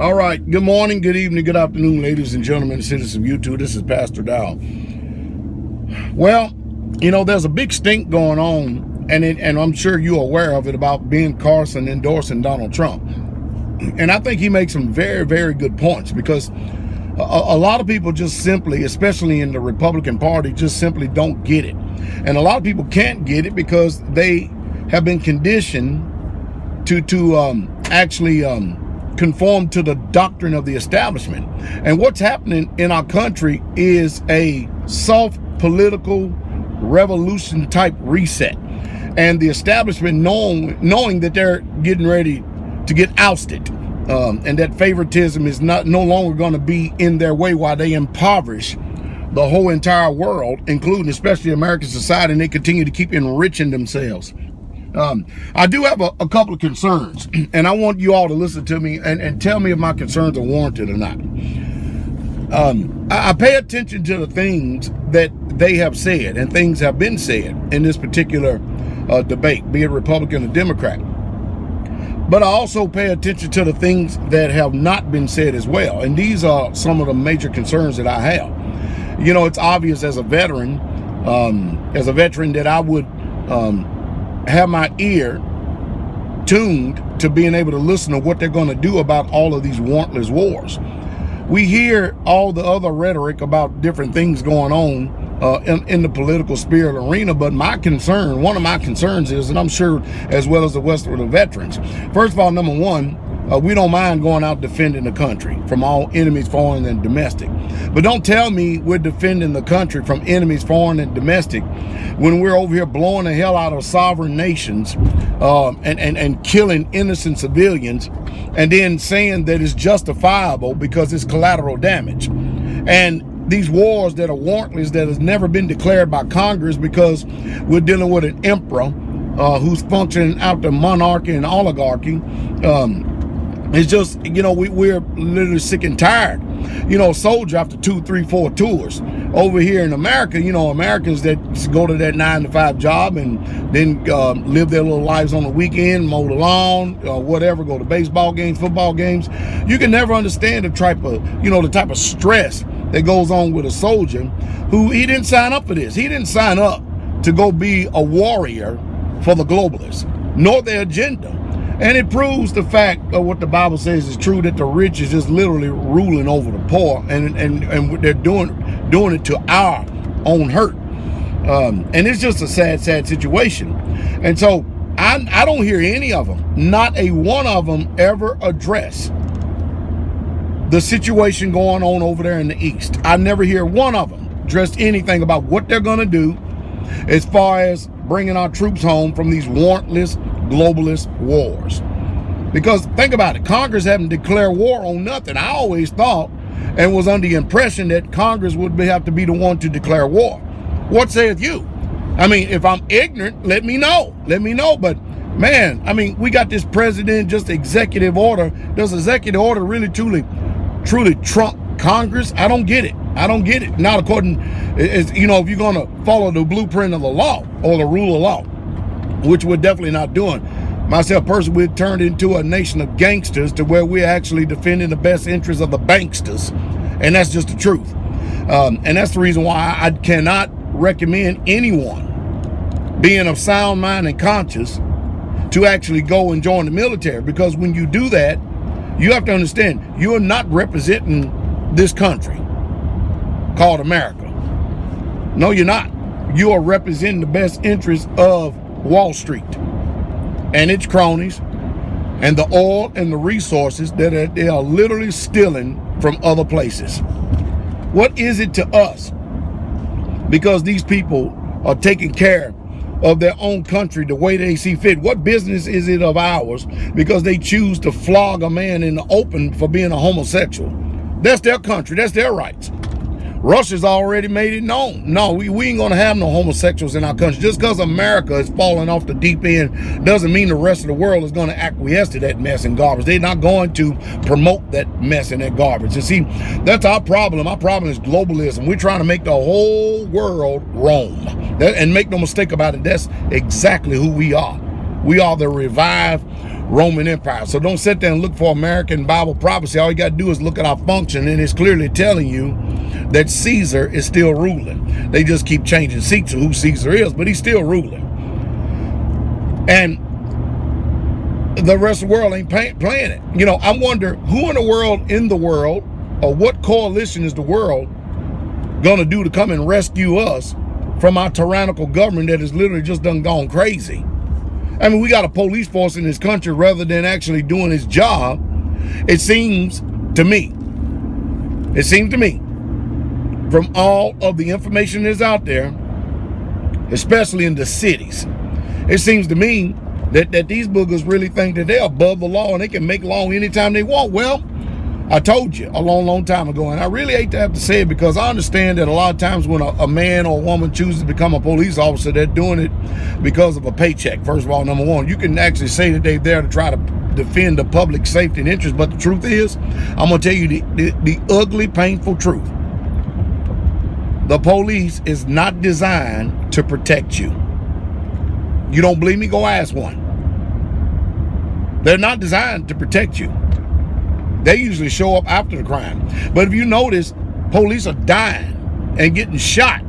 All right. Good morning, good evening, good afternoon, ladies and gentlemen, citizens of YouTube. This is Pastor Dow. Well, there's a big stink going on, and I'm sure you're aware of it, about Ben Carson endorsing Donald Trump. And I think he makes some very, very good points, because a lot of people just simply, especially in the Republican Party, just simply don't get it. And a lot of people can't get it because they have been conditioned to actually conform to the doctrine of the establishment. And what's happening in our country is a soft political revolution type reset. And the establishment knowing that they're getting ready to get ousted, and that favoritism is no longer going to be in their way while they impoverish the whole entire world, including especially American society, and they continue to keep enriching themselves. I do have a couple of concerns, and I want you all to listen to me and tell me if my concerns are warranted or not. I pay attention to the things that they have said, and things have been said in this particular debate, be it Republican or Democrat. But I also pay attention to the things that have not been said as well. And these are some of the major concerns that I have. It's obvious as a veteran that I would have my ear tuned to being able to listen to what they're going to do about all of these warrantless wars. We hear all the other rhetoric about different things going on in the political spirit arena, but one of my concerns is, and I'm sure as well as the rest of the veterans, first of all, number one, we don't mind going out defending the country from all enemies, foreign and domestic. But don't tell me we're defending the country from enemies, foreign and domestic, when we're over here blowing the hell out of sovereign nations and killing innocent civilians, and then saying that it's justifiable because it's collateral damage. And these wars that are warrantless, that has never been declared by Congress, because we're dealing with an emperor who's functioning out the monarchy and oligarchy. It's just, we're literally sick and tired. Soldier after 2, 3, 4 tours. Over here in America, Americans that go to that 9-to-5 job and then live their little lives on the weekend, mow the lawn, whatever, go to baseball games, football games. You can never understand the type of stress that goes on with a soldier who, he didn't sign up for this. He didn't sign up to go be a warrior for the globalists, nor their agenda. And it proves the fact of what the Bible says is true, that the rich is just literally ruling over the poor, and they're doing it to our own hurt. And it's just a sad situation. And so I don't hear any of them, not a one of them, ever address the situation going on over there in the East. I never hear one of them address anything about what they're going to do as far as bringing our troops home from these warrantless globalist wars. Because think about it, Congress haven't declared war on nothing. I always thought and was under the impression that Congress would have to be the one to declare war. What saith you? I mean, if I'm ignorant, let me know. But man, we got this president, just executive order. Does executive order really truly trump Congress? I don't get it. Not according, if you're going to follow the blueprint of the law or the rule of law, which we're definitely not doing. Myself personally, we're turned into a nation of gangsters to where we're actually defending the best interests of the banksters. And that's just the truth. And that's the reason why I cannot recommend anyone being of sound mind and conscious to actually go and join the military. Because when you do that, you have to understand, you're not representing this country called America. No, you're not. You are representing the best interests of Wall Street and its cronies, and the oil and the resources that they are literally stealing from other places. What is it to us? Because these people are taking care of their own country the way they see fit. What business is it of ours because they choose to flog a man in the open for being a homosexual? That's their country. That's their rights. Russia's already made it known. No, we ain't gonna have no homosexuals in our country. Just because America is falling off the deep end doesn't mean the rest of the world is gonna acquiesce to that mess and garbage. They're not going to promote that mess and that garbage. And see, that's our problem. Our problem is globalism. We're trying to make the whole world Rome. And make no mistake about it, that's exactly who we are. We are the revived Roman Empire. So don't sit there and look for American Bible prophecy. All you got to do is look at our function, and it's clearly telling you that Caesar is still ruling. They just keep changing seats of who Caesar is, but he's still ruling. And the rest of the world ain't playing it. You know, I wonder who in the world, or what coalition is the world going to do to come and rescue us from our tyrannical government that has literally just done gone crazy. I mean, we got a police force in this country rather than actually doing its job. It seems to me, from all of the information that's out there, especially in the cities, it seems to me that these boogers really think that they're above the law and they can make law anytime they want. Well, I told you a long time ago, and I really hate to have to say it because I understand that a lot of times when a man or a woman chooses to become a police officer, they're doing it because of a paycheck. First of all, number one, you can actually say that they're there to try to defend the public safety and interest, but the truth is, I'm going to tell you the ugly, painful truth. The police is not designed to protect you. You don't believe me? Go ask one. They're not designed to protect you. They usually show up after the crime. But if you notice, police are dying and getting shot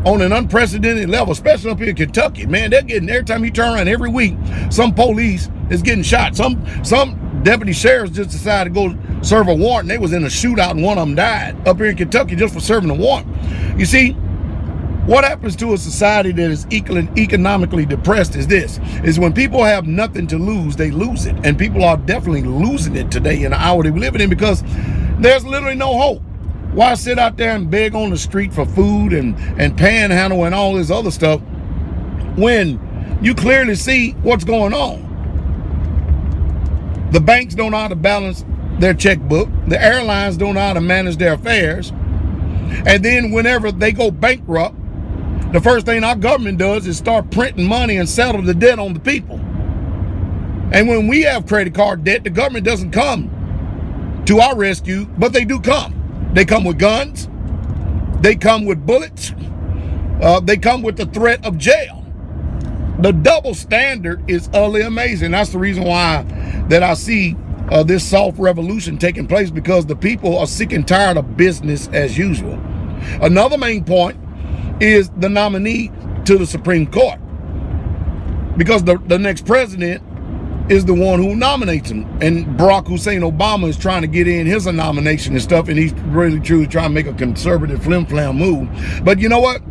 on an unprecedented level, especially up here in Kentucky. Man, they're getting, every time you turn around every week, some police is getting shot. Some deputy sheriffs just decided to go serve a warrant. They was in a shootout and one of them died up here in Kentucky just for serving a warrant. You see, what happens to a society that is economically depressed is when people have nothing to lose, they lose it. And people are definitely losing it today in the hour that we're living in because there's literally no hope. Why sit out there and beg on the street for food and panhandle and all this other stuff when you clearly see what's going on? The banks don't know how to balance their checkbook. The airlines don't know how to manage their affairs. And then whenever they go bankrupt, the first thing our government does is start printing money and settle the debt on the people. And when we have credit card debt, the government doesn't come to our rescue, but they do come. They come with guns. They come with bullets. They come with the threat of jail. The double standard is utterly amazing. That's the reason why that I see this soft revolution taking place, because the people are sick and tired of business as usual. Another main point is the nominee to the Supreme Court, because the next president is the one who nominates him, and Barack Hussein Obama is trying to get in his nomination and stuff, and he's really truly trying to make a conservative flim-flam move. But you know what?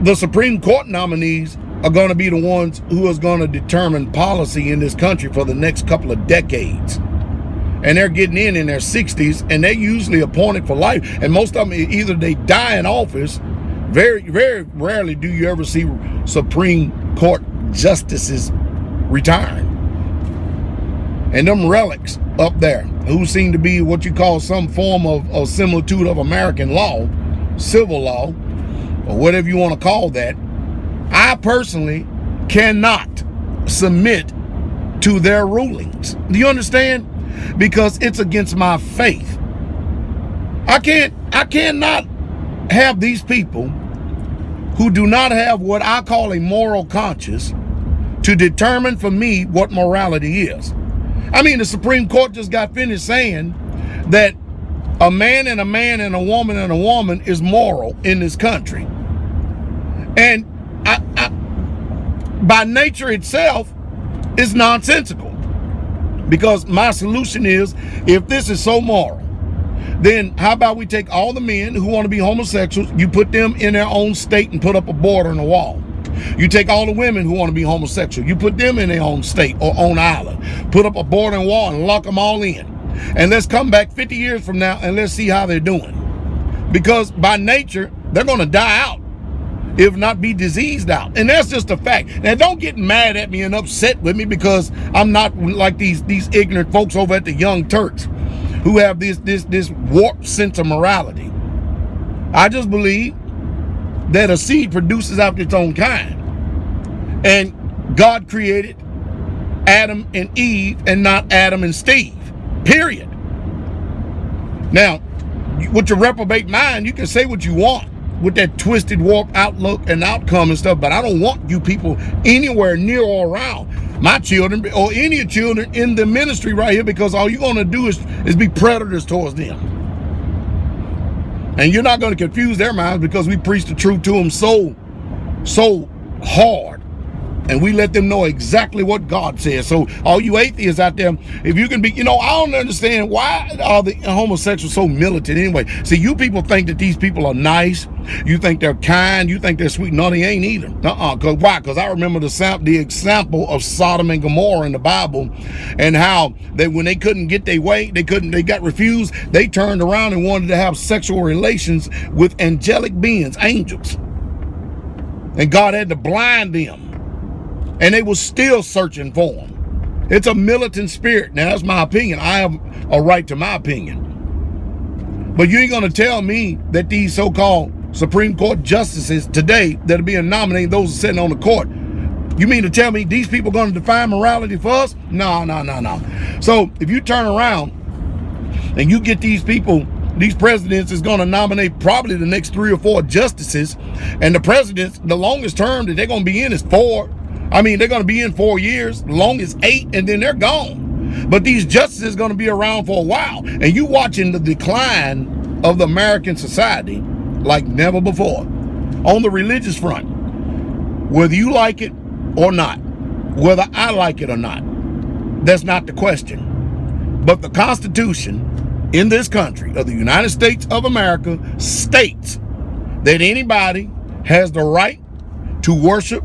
The Supreme Court nominees are going to be the ones who is going to determine policy in this country for the next couple of decades. And they're getting in their 60s, and they're usually appointed for life. And most of them, either they die in office. Very, very rarely do you ever see Supreme Court justices retiring. And them relics up there, who seem to be what you call some form of similitude of American law, civil law, or whatever you want to call that, I personally cannot submit to their rulings. Do you understand? Because it's against my faith. I cannot have these people who do not have what I call a moral conscience to determine for me what morality is. I mean, the Supreme Court just got finished saying that a man and a man and a woman is moral in this country. And by nature itself, is nonsensical. Because my solution is, if this is so moral, then how about we take all the men who want to be homosexuals, you put them in their own state and put up a border and a wall. You take all the women who want to be homosexual, you put them in their own state or own island, put up a border and wall and lock them all in. And let's come back 50 years from now and let's see how they're doing. Because by nature, they're going to die out, if not be diseased out. And that's just a fact. Now, don't get mad at me and upset with me because I'm not like these ignorant folks over at the Young Turks who have this warped sense of morality. I just believe that a seed produces after its own kind. And God created Adam and Eve and not Adam and Steve. Period. Now, with your reprobate mind, you can say what you want. twisted, warped outlook and outcome and stuff. But I don't want you people anywhere near or around my children or any children in the ministry right here, because all you're going to do is be predators towards them. And you're not going to confuse their minds, because we preach the truth to them so hard. And we let them know exactly what God says. So all you atheists out there, if you can be, I don't understand, why are the homosexuals so militant anyway? See, you people think that these people are nice. You think they're kind. You think they're sweet. No, they ain't either. Cause why? Because I remember the example of Sodom and Gomorrah in the Bible, and how that when they couldn't get their way, they got refused. They turned around and wanted to have sexual relations with angelic beings, angels. And God had to blind them. And they were still searching for him. It's a militant spirit. Now, that's my opinion. I have a right to my opinion. But you ain't going to tell me that these so-called Supreme Court justices today that are being nominated, those are sitting on the court, you mean to tell me these people are going to define morality for us? No. So if you turn around and you get these people, these presidents is going to nominate probably the next 3 or 4 justices, and the presidents, the longest term that they're going to be in is 4. I mean, they're going to be in 4 years, long as 8, and then they're gone. But these justices are going to be around for a while. And you watching the decline of the American society like never before. On the religious front, whether you like it or not, whether I like it or not, that's not the question. But the Constitution in this country of the United States of America states that anybody has the right to worship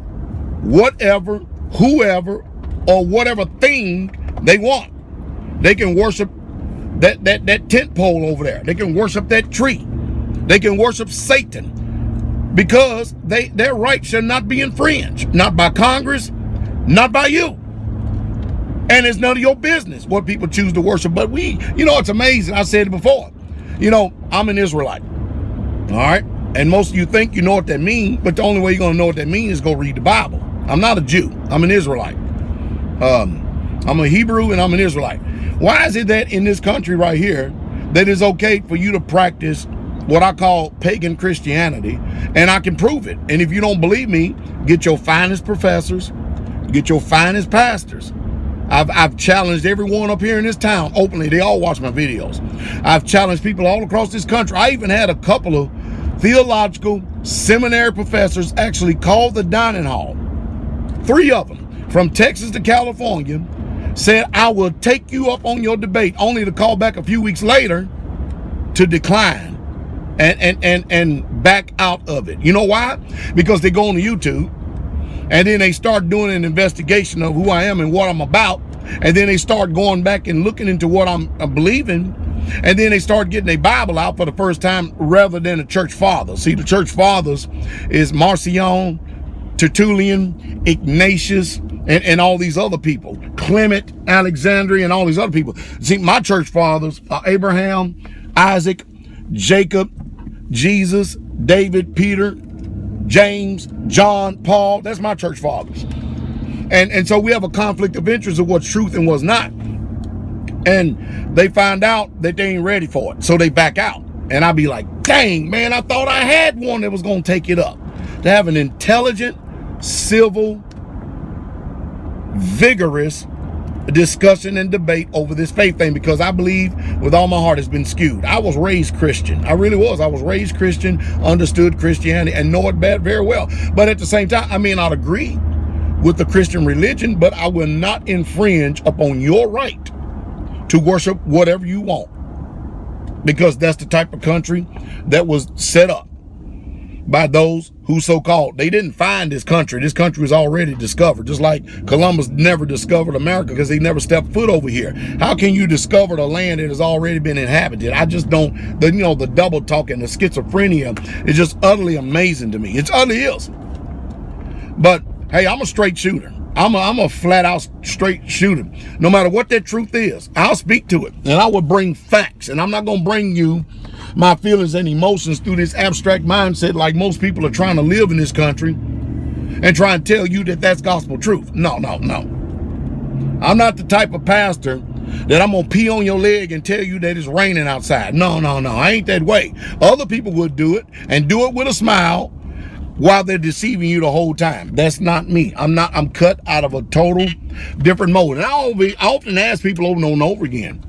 whatever, whoever, or whatever thing they want. They can worship that tent pole over there. They can worship that tree. They can worship Satan, because their rights shall not be infringed. Not by Congress, not by you. And it's none of your business what people choose to worship. But it's amazing. I said it before. I'm an Israelite. All right? And most of you think you know what that means, but the only way you're going to know what that means is go read the Bible. I'm not a Jew. I'm an Israelite. I'm a Hebrew and I'm an Israelite. Why is it that in this country right here that it's okay for you to practice what I call pagan Christianity, and I can prove it? And if you don't believe me, get your finest professors, get your finest pastors. I've challenged everyone up here in this town openly. They all watch my videos. I've challenged people all across this country. I even had a couple of theological seminary professors actually call the dining hall. 3 of them, from Texas to California, said, I will take you up on your debate, only to call back a few weeks later to decline and back out of it. You know why? Because they go on YouTube and then they start doing an investigation of who I am and what I'm about. And then they start going back and looking into what I'm believing. And then they start getting a Bible out for the first time rather than the church fathers. See, the church fathers is Marcion, Tertullian, Ignatius, and all these other people. Clement, Alexandria, and all these other people. See, my church fathers are Abraham, Isaac, Jacob, Jesus, David, Peter, James, John, Paul. That's my church fathers. And so we have a conflict of interest of what's truth and what's not. And they find out that they ain't ready for it. So they back out. And I be like, dang, man, I thought I had one that was going to take it up. To have an intelligent, civil, vigorous discussion and debate over this faith thing, because I believe with all my heart it's been skewed. I was raised Christian. I really was. I was raised Christian, understood Christianity, and know it very well. But at the same time, I may not agree with the Christian religion, but I will not infringe upon your right to worship whatever you want, because that's the type of country that was set up by those who so-called, they didn't find this country. This country was already discovered, just like Columbus never discovered America because he never stepped foot over here. How can you discover the land that has already been inhabited? I just don't, the double talk and the schizophrenia is just utterly amazing to me. It utterly is. But hey, I'm a straight shooter. I'm a flat out straight shooter. No matter what that truth is, I'll speak to it, and I will bring facts. And I'm not going to bring you my feelings and emotions through this abstract mindset like most people are trying to live in this country and try and tell you that that's gospel truth. No. I'm not the type of pastor that I'm gonna pee on your leg and tell you that it's raining outside. No, I ain't that way. Other people would do it and do it with a smile while they're deceiving you the whole time. That's not me. I'm cut out of a total different mode. And I often ask people over and over again,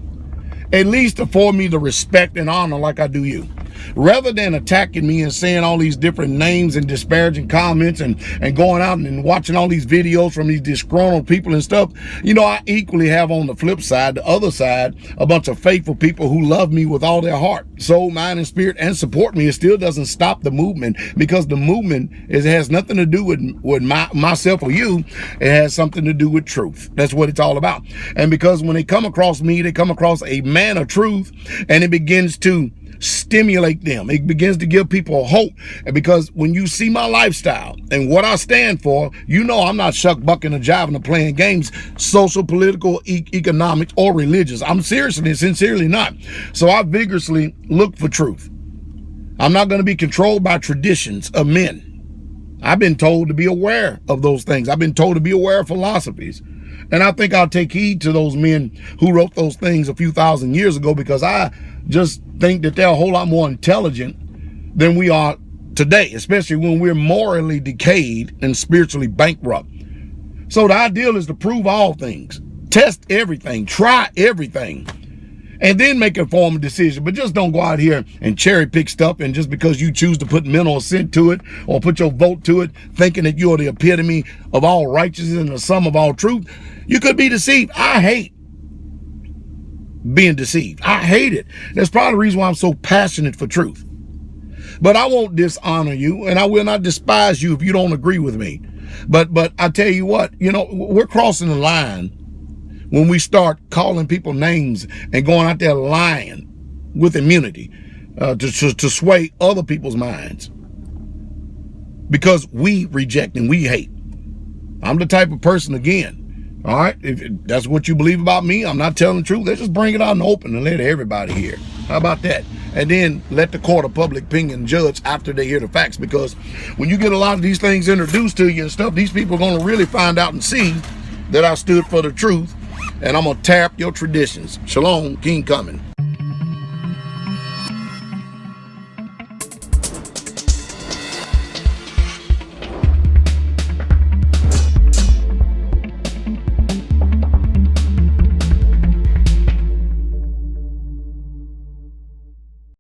at least afford me the respect and honor like I do you. Rather than attacking me and saying all these different names and disparaging comments and going out and watching all these videos from these disgruntled people and stuff, you know, I equally have on the flip side, the other side, a bunch of faithful people who love me with all their heart, soul, mind, and spirit, and support me. It still doesn't stop the movement, because the movement has nothing to do with myself or you. It has something to do with truth. That's what it's all about. And because when they come across me, they come across a man of truth, and it begins to stimulate them. It begins to give people hope. And because when you see my lifestyle and what I stand for, you know I'm not shuck bucking or jiving or playing games, social, political, economic, or religious. I'm seriously and sincerely not. So I vigorously look for truth. I'm not going to be controlled by traditions of men. I've been told to be aware of those things. I've been told to be aware of philosophies. And I think I'll take heed to those men who wrote those things a few thousand years ago, because I just think that they're a whole lot more intelligent than we are today, especially when we're morally decayed and spiritually bankrupt. So the ideal is to prove all things, test everything, try everything, and then make a formal decision. But just don't go out here and cherry pick stuff, and just because you choose to put mental assent to it or put your vote to it, thinking that you're the epitome of all righteousness and the sum of all truth, you could be deceived. I hate being deceived. I hate it. That's probably the reason why I'm so passionate for truth. But I won't dishonor you, and I will not despise you if you don't agree with me. But I tell you what, you know, we're crossing the line when we start calling people names and going out there lying with immunity to sway other people's minds, because we reject and we hate. I'm the type of person, again, all right, if that's what you believe about me, I'm not telling the truth. Let's just bring it out in the open and let everybody hear. How about that? And then let the court of public opinion judge after they hear the facts, because when you get a lot of these things introduced to you and stuff, these people are going to really find out and see that I stood for the truth, and I'm going to tear up your traditions. Shalom, King coming.